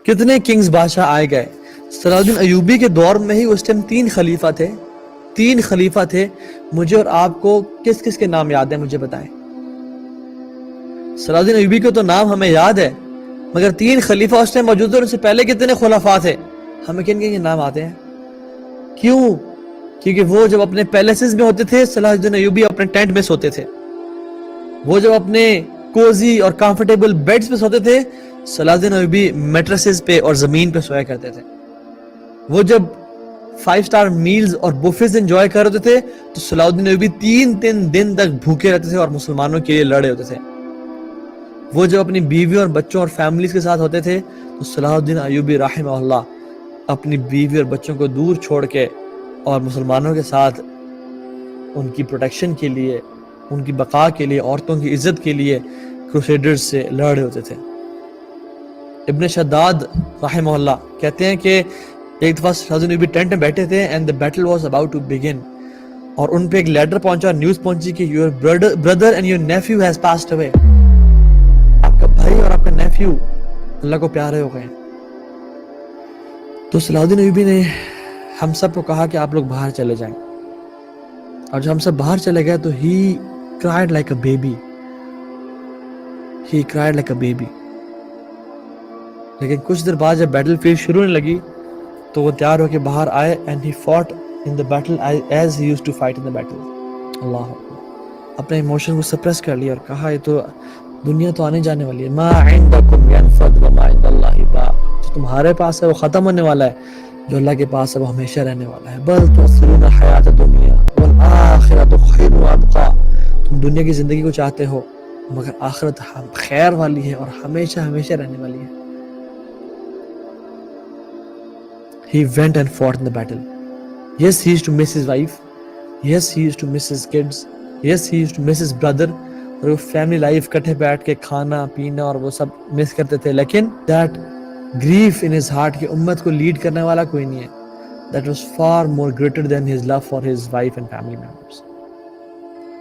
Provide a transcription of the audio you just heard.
کتنے کنگز بادشاہ آئے گئے. صلاح الدین ایوبی کے دور میں ہی اس ٹائم 3 خلیفہ تھے. مجھے اور آپ کو کس کس کے نام یاد ہیں مجھے بتائیں. صلاح الدین ایوبی کے تو نام ہمیں یاد ہے، مگر 3 خلیفہ اس ٹائم موجود تھے. ان سے پہلے کتنے خلفاء تھے؟ ہمیں کن کے نام آتے ہیں؟ کیوں؟ کیونکہ وہ جب اپنے پیلیسز میں ہوتے تھے صلاح الدین ایوبی اپنے ٹینٹ میں سوتے تھے. وہ جب اپنے کوزی اور کمفرٹیبل بیڈز پہ سوتے تھے صلاح الدین ایوبی میٹریسز پہ اور زمین پہ سویا کرتے تھے. وہ جب 5 سٹار میلز اور بوفیز انجوائے کر رہے تھے تو صلاح الدین ایوبی 3 دن تک بھوکے رہتے تھے اور مسلمانوں کے لیے لڑے ہوتے تھے. وہ جب اپنی بیوی اور بچوں اور فیملیز کے ساتھ ہوتے تھے تو صلاح الدین ایوبی رحمہ اللہ اپنی بیوی اور بچوں کو دور چھوڑ کے اور مسلمانوں کے ساتھ ان کی پروٹیکشن کے لیے، ان کی بقا کے لیے، عورتوں کی عزت کے لیے کروسیڈرز سے لڑ رہے ہوتے تھے. ابن شداد رحمہ اللہ کہتے ہیں کہ ایک دفعہ صلاح الدین ایوبی ٹینٹ میں بیٹھے تھے and the battle was about to begin، اور ان پہ ایک لیٹر پہنچا، نیوز پہنچی کہ your brother and your nephew has passed away، آپ کا بھائی اور آپ کا نیفیو اللہ کو پیارے ہو گئے. تو صلاح الدین ایوبی نے ہم سب کو کہا کہ آپ لوگ باہر چلے جائیں، اور جب ہم سب باہر چلے گئے تو he cried like a baby. لیکن کچھ دیر بعد جب بیٹل فیلڈ شروع ہونے لگی تو وہ تیار ہو کے باہر آئے and he fought in the battle as he used to fight in the battle. اللہ اپنے ایموشن کو سپریس کر لیا اور کہا یہ تو دنیا تو آنے جانے والی ہے. ما عندکم ينفد وما عند اللہ باق، جو تمہارے پاس ہے وہ ختم ہونے والا ہے، جو اللہ کے پاس ہے وہ ہمیشہ رہنے والا ہے. بل تؤثرون الحیات الدنیا والآخرۃ خیر وابقیٰ، تم دنیا کی زندگی کو چاہتے ہو مگر آخرت خیر والی ہے اور ہمیشہ ہمیشہ رہنے والی ہے. He went and fought in the battle. Yes, he used to miss his wife. Yes, he used to miss his kids. Yes, he used to miss his brother. اور وہ فیملی لائف کٹھے بیٹھ کے کھانا پینا اور وہ سب مس کرتے تھے. لیکن that grief in his heart کہ امت کو لیڈ کرنے والا کوئی نہیں ہے, that was far more greater than his love for his wife and family members.